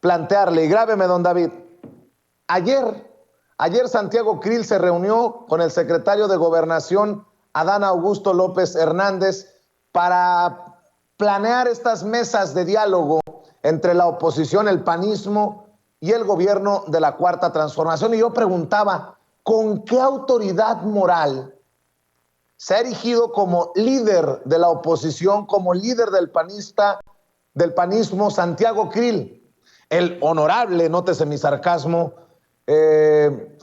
plantearle, y grábeme, don David. Ayer Santiago Krill se reunió con el secretario de Gobernación, Adán Augusto López Hernández, para planear estas mesas de diálogo entre la oposición, el panismo y el gobierno de la Cuarta Transformación. Y yo preguntaba, ¿con qué autoridad moral se ha erigido como líder de la oposición, como líder del panismo, Santiago Krill, el honorable, nótese mi sarcasmo,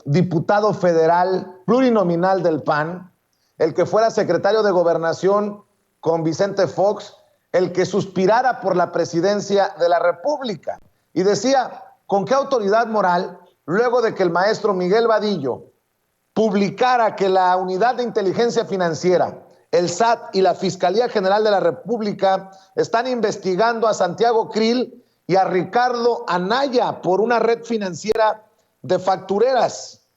diputado federal plurinominal del PAN, el que fuera secretario de Gobernación con Vicente Fox, el que suspirara por la presidencia de la República? Y decía, ¿con qué autoridad moral, luego de que el maestro Miguel Vadillo publicara que la Unidad de Inteligencia Financiera, el SAT y la Fiscalía General de la República están investigando a Santiago Krill y a Ricardo Anaya por una red financiera de factureras?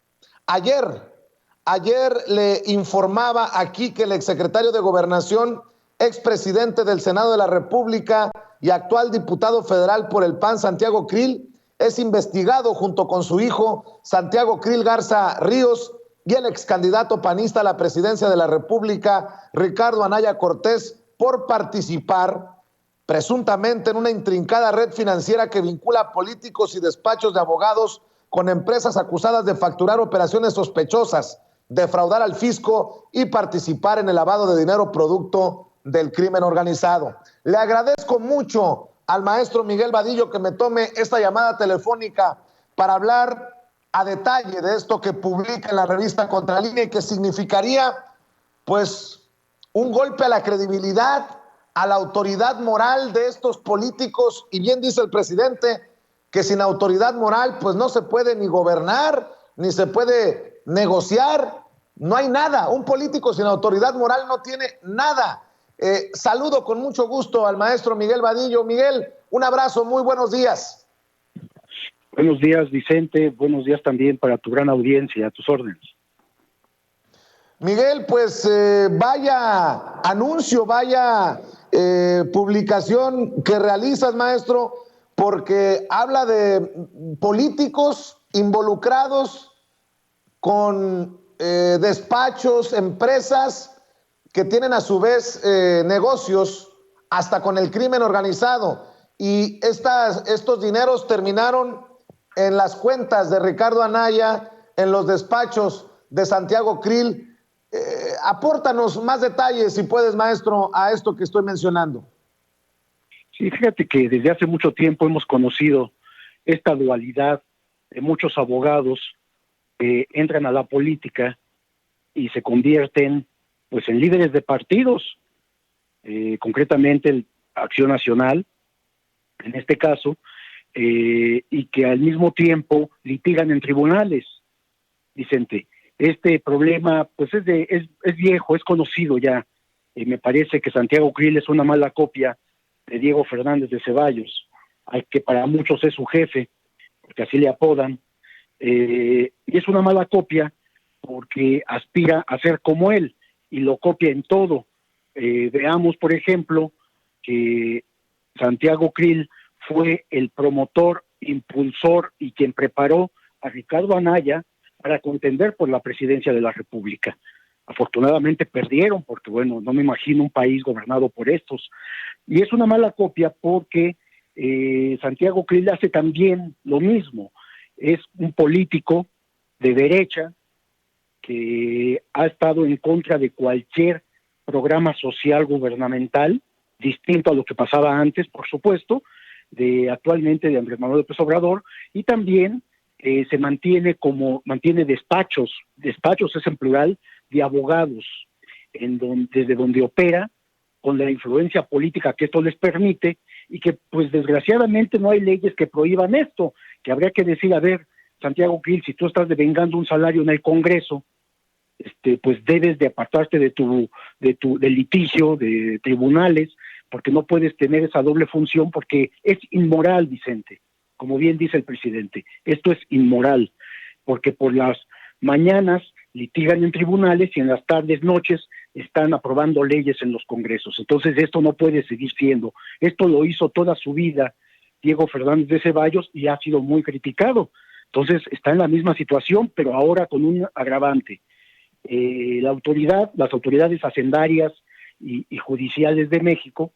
Ayer le informaba aquí que el exsecretario de Gobernación, expresidente del Senado de la República y actual diputado federal por el PAN, Santiago Krill, es investigado junto con su hijo, Santiago Krill Garza Ríos, y el ex candidato panista a la presidencia de la República, Ricardo Anaya Cortés, por participar presuntamente en una intrincada red financiera que vincula políticos y despachos de abogados con empresas acusadas de facturar operaciones sospechosas, defraudar al fisco y participar en el lavado de dinero producto del crimen organizado. Le agradezco mucho al maestro Miguel Vadillo que me tome esta llamada telefónica para hablar a detalle de esto que publica en la revista Contralínea y que significaría, pues, un golpe a la credibilidad, a la autoridad moral de estos políticos. Y bien dice el presidente que sin autoridad moral, pues no se puede ni gobernar, ni se puede negociar, no hay nada. Un político sin autoridad moral no tiene nada. Saludo con mucho gusto al maestro Miguel Vadillo. Miguel, un abrazo, muy buenos días. Buenos días, Vicente. Buenos días también para tu gran audiencia, a tus órdenes. Miguel, pues vaya anuncio, vaya publicación que realizas, maestro, porque habla de políticos involucrados con despachos, empresas que tienen a su vez negocios hasta con el crimen organizado. Y estos dineros terminaron en las cuentas de Ricardo Anaya, en los despachos de Santiago Krill. Apórtanos más detalles, si puedes, maestro, a esto que estoy mencionando. Sí, fíjate que desde hace mucho tiempo hemos conocido esta dualidad de muchos abogados que entran a la política y se convierten pues en líderes de partidos, concretamente el Acción Nacional, en este caso, y que al mismo tiempo litigan en tribunales. Vicente, este problema pues es viejo, es conocido ya. Me parece que Santiago Krill es una mala copia de Diego Fernández de Ceballos, al que para muchos es su jefe, porque así le apodan, y es una mala copia porque aspira a ser como él y lo copia en todo. Veamos, por ejemplo, que Santiago Krill fue el promotor, impulsor y quien preparó a Ricardo Anaya para contender por la presidencia de la República. Afortunadamente perdieron, porque bueno, no me imagino un país gobernado por estos. Y es una mala copia porque Santiago Krill hace también lo mismo. Es un político de derecha que ha estado en contra de cualquier programa social gubernamental, distinto a lo que pasaba antes, por supuesto, actualmente de Andrés Manuel López Obrador, y también se mantiene despachos es en plural, de abogados, desde donde opera, con la influencia política que esto les permite, y que pues desgraciadamente no hay leyes que prohíban esto, que habría que decir, a ver, Santiago Krill, si tú estás devengando un salario en el Congreso, pues debes de apartarte del litigio, de tribunales, porque no puedes tener esa doble función, porque es inmoral, Vicente, como bien dice el presidente, esto es inmoral, porque por las mañanas litigan en tribunales y en las tardes, noches, están aprobando leyes en los congresos. Entonces esto no puede seguir siendo. Esto lo hizo toda su vida Diego Fernández de Ceballos, y ha sido muy criticado. Entonces está en la misma situación, pero ahora con un agravante. Las autoridades hacendarias y judiciales de México,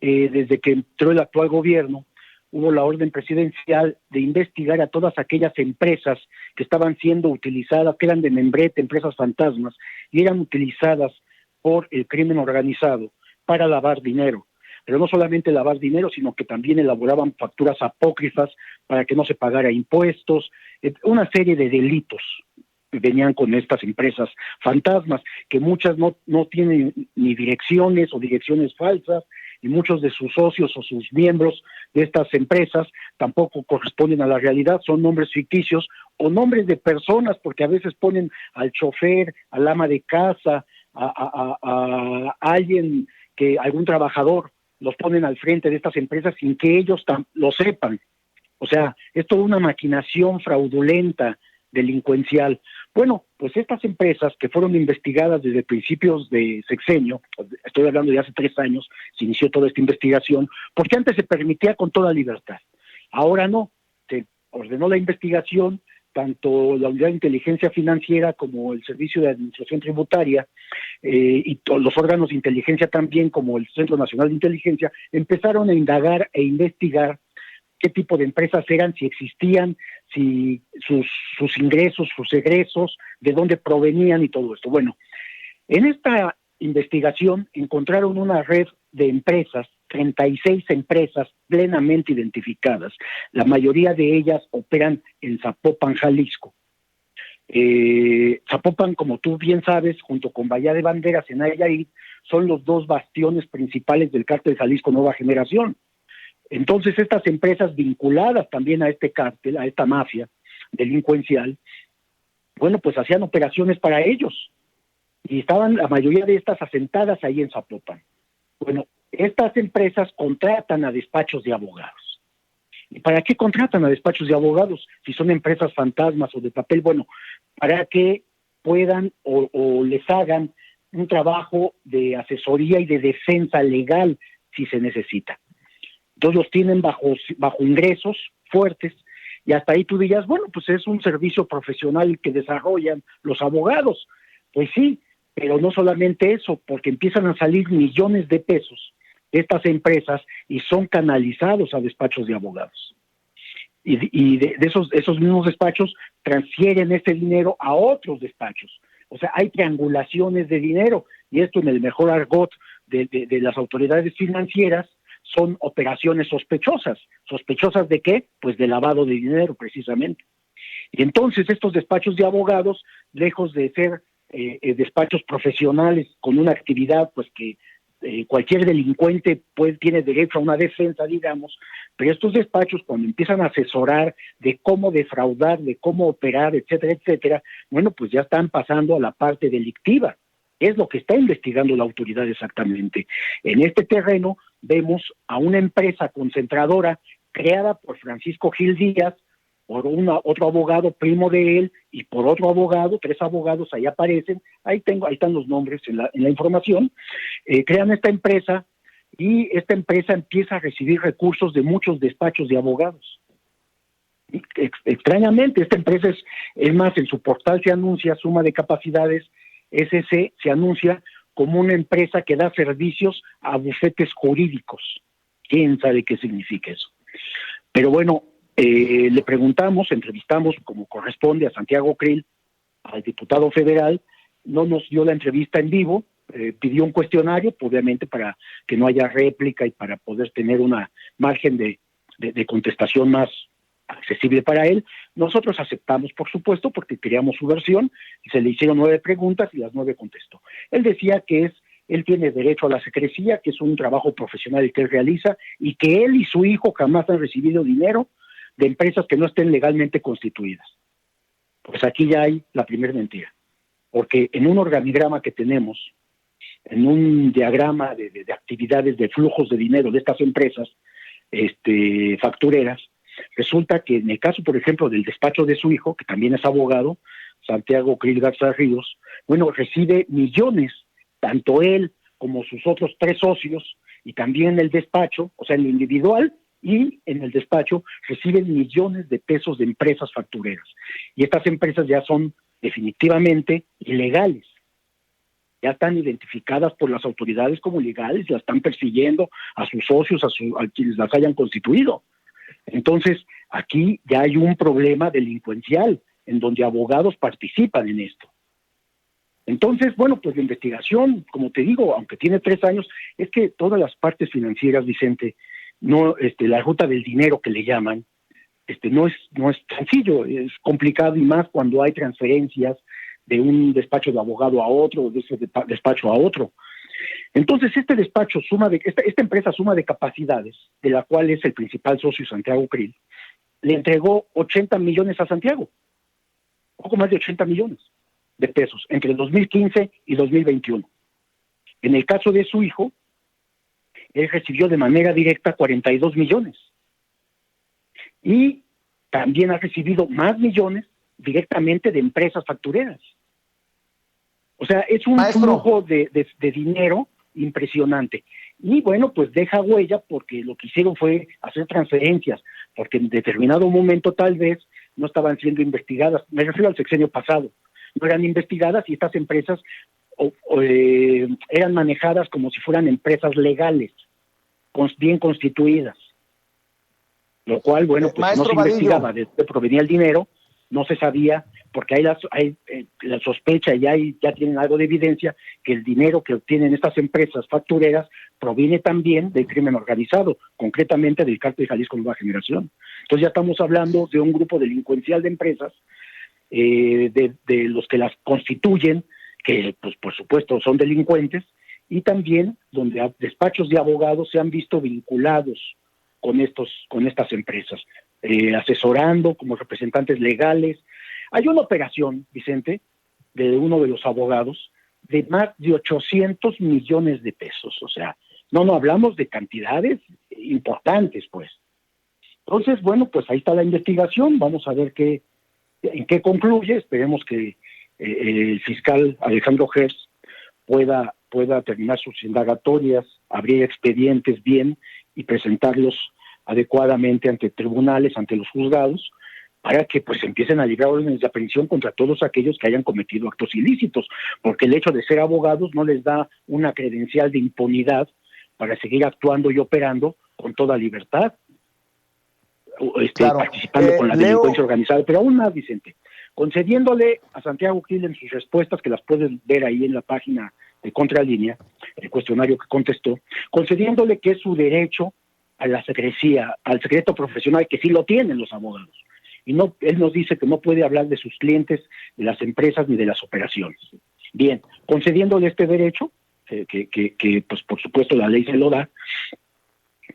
desde que entró el actual gobierno, hubo la orden presidencial de investigar a todas aquellas empresas que estaban siendo utilizadas, que eran de membrete, empresas fantasmas, y eran utilizadas por el crimen organizado para lavar dinero. Pero no solamente lavar dinero, sino que también elaboraban facturas apócrifas para que no se pagara impuestos, una serie de delitos venían con estas empresas fantasmas, que muchas no tienen ni direcciones o direcciones falsas, y muchos de sus socios o sus miembros de estas empresas tampoco corresponden a la realidad, son nombres ficticios o nombres de personas, porque a veces ponen al chofer, al ama de casa, a alguien, algún trabajador, los ponen al frente de estas empresas sin que ellos lo sepan. O sea, es toda una maquinación fraudulenta, delincuencial. Bueno, pues estas empresas que fueron investigadas desde principios de sexenio, estoy hablando de hace 3 años, se inició toda esta investigación, porque antes se permitía con toda libertad. Ahora no, se ordenó la investigación, tanto la Unidad de Inteligencia Financiera como el Servicio de Administración Tributaria y los órganos de inteligencia también, como el Centro Nacional de Inteligencia, empezaron a indagar e investigar qué tipo de empresas eran, si existían, si sus ingresos, sus egresos, de dónde provenían y todo esto. Bueno, en esta investigación encontraron una red de empresas, 36 empresas plenamente identificadas. La mayoría de ellas operan en Zapopan, Jalisco. Zapopan, como tú bien sabes, junto con Bahía de Banderas en Nayarit, son los 2 bastiones principales del cártel Jalisco Nueva Generación. Entonces estas empresas vinculadas también a este cártel, a esta mafia delincuencial, bueno, pues hacían operaciones para ellos y estaban la mayoría de estas asentadas ahí en Zapopan. Bueno, estas empresas contratan a despachos de abogados. ¿Y para qué contratan a despachos de abogados si son empresas fantasmas o de papel? Bueno, para que puedan o les hagan un trabajo de asesoría y de defensa legal si se necesita. Entonces los tienen bajo ingresos fuertes, y hasta ahí tú dirías, bueno, pues es un servicio profesional que desarrollan los abogados. Pues sí, pero no solamente eso, porque empiezan a salir millones de pesos de estas empresas y son canalizados a despachos de abogados. Y de esos mismos despachos transfieren este dinero a otros despachos. O sea, hay triangulaciones de dinero, y esto en el mejor argot de las autoridades financieras son operaciones sospechosas. ¿Sospechosas de qué? Pues de lavado de dinero, precisamente. Y entonces estos despachos de abogados, lejos de ser despachos profesionales con una actividad pues que cualquier delincuente tiene derecho a una defensa, digamos, pero estos despachos, cuando empiezan a asesorar de cómo defraudar, de cómo operar, etcétera, etcétera, bueno, pues ya están pasando a la parte delictiva. Es lo que está investigando la autoridad exactamente. En este terreno vemos a una empresa concentradora creada por Francisco Gil Díaz, por otro abogado primo de él, y por otro abogado, 3 abogados, ahí aparecen, ahí están los nombres en la información. Crean esta empresa, y esta empresa empieza a recibir recursos de muchos despachos de abogados. Extrañamente, esta empresa es más, en su portal se anuncia Suma de Capacidades SC, se anuncia como una empresa que da servicios a bufetes jurídicos. ¿Quién sabe qué significa eso? Pero bueno, le preguntamos, entrevistamos como corresponde a Santiago Krill, al diputado federal, no nos dio la entrevista en vivo, pidió un cuestionario, obviamente para que no haya réplica y para poder tener una margen de contestación más accesible para él. Nosotros aceptamos, por supuesto, porque queríamos su versión, y se le hicieron 9 preguntas y las 9 contestó. Él decía que él tiene derecho a la secrecía, que es un trabajo profesional que él realiza, y que él y su hijo jamás han recibido dinero de empresas que no estén legalmente constituidas. Pues aquí ya hay la primera mentira, porque en un organigrama que tenemos, en un diagrama de actividades de flujos de dinero de estas empresas factureras, resulta que en el caso, por ejemplo, del despacho de su hijo, que también es abogado, Santiago Krill Garza Ríos, bueno, recibe millones, tanto él como sus otros 3 socios, y también el despacho, o sea, en lo individual, y en el despacho reciben millones de pesos de empresas factureras. Y estas empresas ya son definitivamente ilegales. Ya están identificadas por las autoridades como ilegales, las están persiguiendo a sus socios, a quienes las hayan constituido. Entonces, aquí ya hay un problema delincuencial en donde abogados participan en esto. Entonces, bueno, pues la investigación, como te digo, aunque tiene 3 años, es que todas las partes financieras, Vicente, no, la ruta del dinero que le llaman, no es sencillo, es complicado, y más cuando hay transferencias de un despacho de abogado a otro, de ese despacho a otro. Entonces, esta empresa suma de capacidades, de la cual es el principal socio Santiago Krill, le entregó 80 millones a Santiago, poco más de 80 millones de pesos entre 2015 y 2021. En el caso de su hijo, él recibió de manera directa 42 millones. Y también ha recibido más millones directamente de empresas factureras. O sea, es un flujo de dinero impresionante. Y bueno, pues deja huella porque lo que hicieron fue hacer transferencias, porque en determinado momento tal vez no estaban siendo investigadas. Me refiero al sexenio pasado. No eran investigadas y estas empresas eran manejadas como si fueran empresas legales, bien constituidas. Lo cual, bueno, pues no se investigaba de dónde provenía el dinero, no se sabía, porque hay la sospecha y ya tienen algo de evidencia que el dinero que obtienen estas empresas factureras proviene también del crimen organizado, concretamente del Cártel Jalisco Nueva Generación. Entonces ya estamos hablando de un grupo delincuencial de empresas, de los que las constituyen, que pues por supuesto son delincuentes, y también donde despachos de abogados se han visto vinculados con estas empresas, asesorando como representantes legales. Hay una operación, Vicente, de uno de los abogados, de más de 800 millones de pesos. O sea, no hablamos de cantidades importantes, pues. Entonces, bueno, pues ahí está la investigación. Vamos a ver en qué concluye. Esperemos que el fiscal Alejandro Gertz pueda terminar sus indagatorias, abrir expedientes bien y presentarlos adecuadamente ante tribunales, ante los juzgados, para que pues empiecen a librar órdenes de aprehensión contra todos aquellos que hayan cometido actos ilícitos, porque el hecho de ser abogados no les da una credencial de impunidad para seguir actuando y operando con toda libertad, participando con la delincuencia organizada. Pero aún más, Vicente, concediéndole a Santiago Krill en sus respuestas, que las puedes ver ahí en la página de Contralínea, el cuestionario que contestó, concediéndole que es su derecho a la secrecía, al secreto profesional, que sí lo tienen los abogados. Y él nos dice que no puede hablar de sus clientes, de las empresas ni de las operaciones. Bien, concediéndole este derecho, que pues por supuesto la ley se lo da,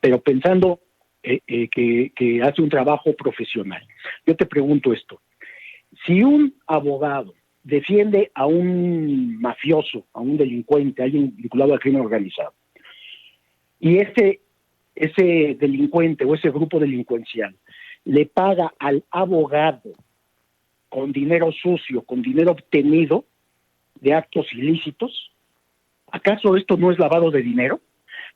pero pensando que hace un trabajo profesional. Yo te pregunto esto: si un abogado defiende a un mafioso, a un delincuente, a alguien vinculado al crimen organizado, y ese delincuente o ese grupo delincuencial le paga al abogado con dinero sucio, con dinero obtenido de actos ilícitos, ¿acaso esto no es lavado de dinero?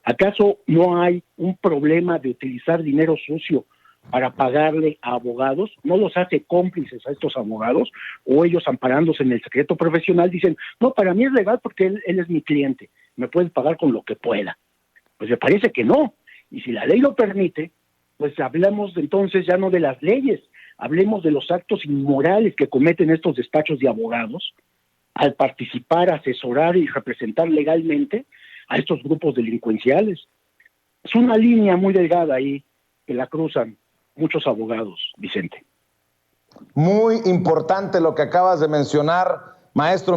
¿Acaso no hay un problema de utilizar dinero sucio para pagarle a abogados? ¿No los hace cómplices a estos abogados? ¿O ellos, amparándose en el secreto profesional, dicen, no, para mí es legal porque él es mi cliente, me puede pagar con lo que pueda? Pues me parece que no. Y si la ley lo permite, pues hablamos entonces ya no de las leyes, hablemos de los actos inmorales que cometen estos despachos de abogados al participar, asesorar y representar legalmente a estos grupos delincuenciales. Es una línea muy delgada ahí que la cruzan muchos abogados, Vicente. Muy importante lo que acabas de mencionar, maestro.